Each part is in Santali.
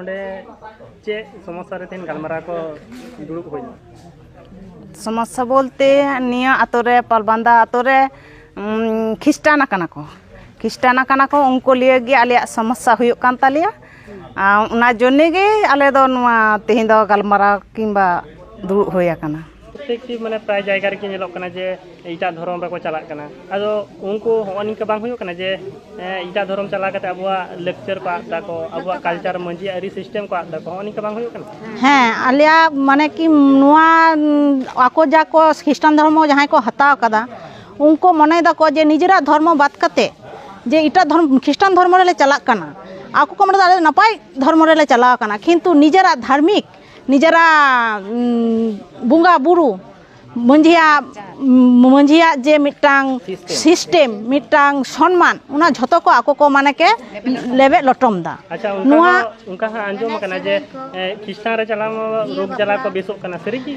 नोडे चे समस्या रे तीन गलमारा को दुड़ुब होइना समस्या बोलते निया आतोरे पलबांदा आतोरे खिस्टाना कना को उनको लिए गे आले समस्या हुयुक कान तालिया उना जोने गे आले दो नुआ तेहिं दो गलमारा किंबा दुड़ुब होया कना प्रत्येक माने प्राय जायगा रे नेलोक कना जे इटा धर्म रे को चलाक कना आदो उनको होनी के बांग हुयुक कना जे इटा धर्म चला कते अबुआ लेक्चर को आदा को अबुआ कल्चर मंजी अरी सिस्टम को आदा को होनी के बांग हुयुक कना हाँ आलिया माने कि नुआ आको जाको ख्रिस्टान धर्म जहां को हताव कदा उनको मने दा को जे निजरा धर्म बात कते जे इटा धर्म ख्रिस्टान धर्म रे चलाक कना आको को मने नपाय धर्म रे चलाव कना किंतु निजरा धार्मिक निजरा बुंगा बुरु मंझिया जे मिटांग सिस्टम मिटांग सम्मान उना झतो को आको को माने के लेबे लटम दा अच्छा उनका अंजम कना जे ख्रिस्टान रे चलाम रोग जला को बेसो कना सरी की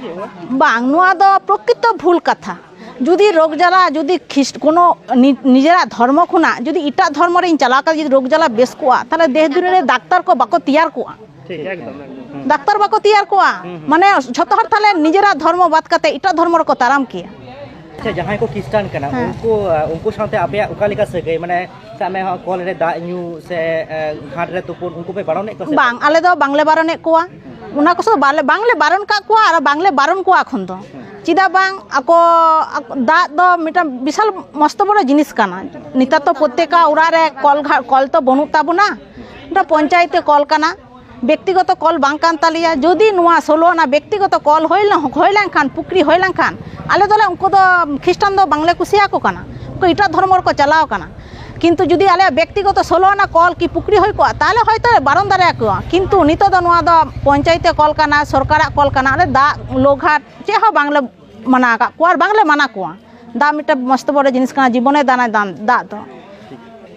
बांग नुआ दो प्रकृत भूल कथा जुदी रोग जला जुदी कोनो निजरा धर्म खुना जुदी इटा धर्म रे चला का जुदी रोग जला बेस कोआ ताले देह दुनिया रे डाक्टर को बाको तैयार कोआ ठीक एकदम डाक्टर बाको तैयार कोआ माने झतो हर थाले निजरा धर्म बात कते इटा धर्म रे को ताराम किया अच्छा जहां को ख्रिस्टान कना उनको साथे आपे उका लेका सगै माने सामे कॉल रे दा न्यू से घाट रे तुपुन उनको पे बारने को बांग आले दो बांगले बारने कोआ उना को सो बांगले बारन का कोआ और बांगले बारन कोआ खन दो चिदा बांग आको दा दो मिटा विशाल मस्त बड़ जिनिस काना निता तो प्रत्येका उड़ा रे कल तो बनु ताबुना ना पंचायते कल काना व्यक्तिगत कल बांग कान तालिया जदि नुआ सोलोना व्यक्तिगत कल होइलां खान पुकरी होइलां खान आले दोले उनको दो ख्रिस्टान दो बांगले कुसिया को काना को इटा धर्म को चलाव काना किंतु जुदी आले व्यक्तिगत सोलोना कल की पुकरी होई को ताले होयतो बारन दारे को किंतु नितो दो नुआ दो पंचायते कल काना सरकारा कल काना आले दा लोघाट चे हो बांगले मना का को बांगले मना को दा मिटा मस्त बड़ जिनिस काना जीवने दाना दान दा दो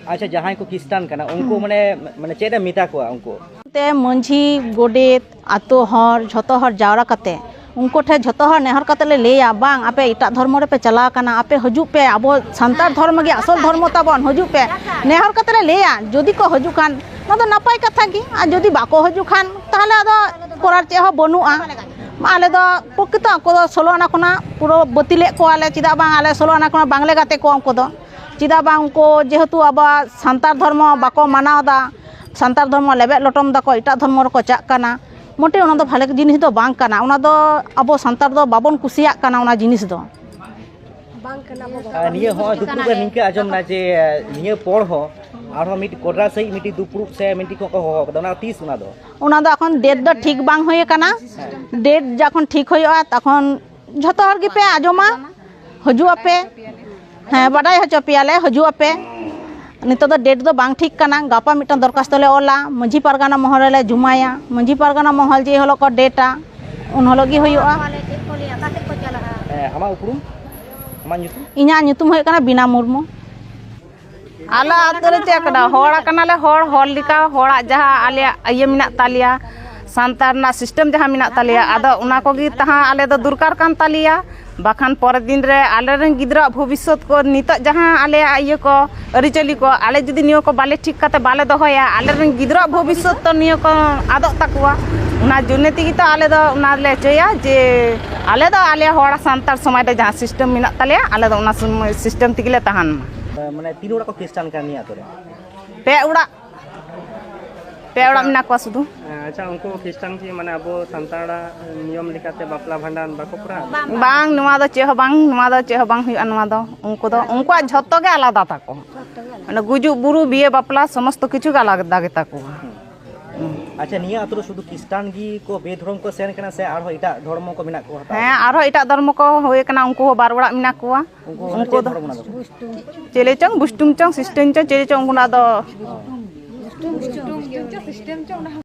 अच्छा जहां को ख्रिस्टान कना उनको माने चेदा मिता को उनको ते मंझी गोडेत आतो हर झतो हर जावरा कते उनको ठे झतो हर नेहर कते ले लेया बांग आपे इटा धर्म रे पे चला कना आपे हजु पे अबो संतार धर्म गे असल धर्म ताबन हजु पे नेहर कते ले लेया जदि को हजु खान ना तो नपाय कथा की आ जदि बाको हजु खान ताहले आदो कोरार चे हो बनुआ आले दो प्रकृत को दो सोलोना खना पूरा बतिले को आले चिदा बांग आले सोलोना खना बांगले गाते को को दो चिदा बांग उनको जेहेतु अब संतार धर्म बाको मानावदा संतार धर्म लेबे लटम दाको इटा धर्म रे को चाक काना मोटे उना दो भाले जिनिस दो बांग काना उना दो अब संतार दो बाबन कुसिया काना उना जिनिस दो बांग काना निये हो दुपुर निके आजम ना जे निये पोड़ हो आरो मिट कोडरा सही मिटी दुपुर से मिटी को हो दना 30 उना दो एखन डेट दो ठीक बांग होय काना डेट जखन ठीक होयआ तखन झतो हर गे पे आजमा हजु आपे हाँ बाडाय हचो पियाले हजु आपे नितो दो डेट दो बांग ठीक काना गापा मिटन दरखास्त ले ओला मंझी पारगाना महल ले जुमाया मंझी पारगाना महल जे हलो को डेटा उन हलो गी होयुआ आमा उपरुम आमा ᱧᱩᱛᱩᱢ इना ᱧᱩᱛᱩᱢ होय काना बिना मुर्मू आला आतरे चेकड़ा होड़ा कानाले होड़ लिका होड़ा जहा आले आये मिना तालिया संतार ना सिस्टम जहा मिना तालिया आदो उना को गी तहा आले दो दुरकार कान तालिया बाखान पर दिन रे आले रन गिद्रा भविष्यत को नित जहां आले आये को अरिचली को आले जदि नियो को बाले ठीक काते बाले दोहया आले रन गिद्रा भविष्यत तो नियो को आदो तकवा उना जुनेति गी तो आले दो उना ले चया जे आले दो आले होड़ा संतार समाज दे जहां सिस्टम मिना तालिया आले दो उना सिस्टम तिगले तहान माने तीन उड़ा को ख्रिस्टान कानिया तोरे पे उड़ा मिना को सुदु अच्छा उनको ख्रिस्टान की माने अबो संताड़ा नियम लिखाते बापला भांडान बाको पुरा बांग नुआ दो चे हो बांग हुआ नुआ दो उनको झतो के आलादा ताको माने गुजु बुरु बिये बापला समस्त किछु के आलादा गे ताको अच्छा निया अतरो शुद्ध ख्रिस्टान गी को बेधर्म को सेन कना से आरो इटा धर्म को मिना को हां आरो इटा धर्म को होय कना उनको बार बड़ा मिना कोआ उनको दो चेले चंग बुस्टुम चंग सिस्टम चंग चेले चंग उना दो बुस्टुम सिस्टम चंग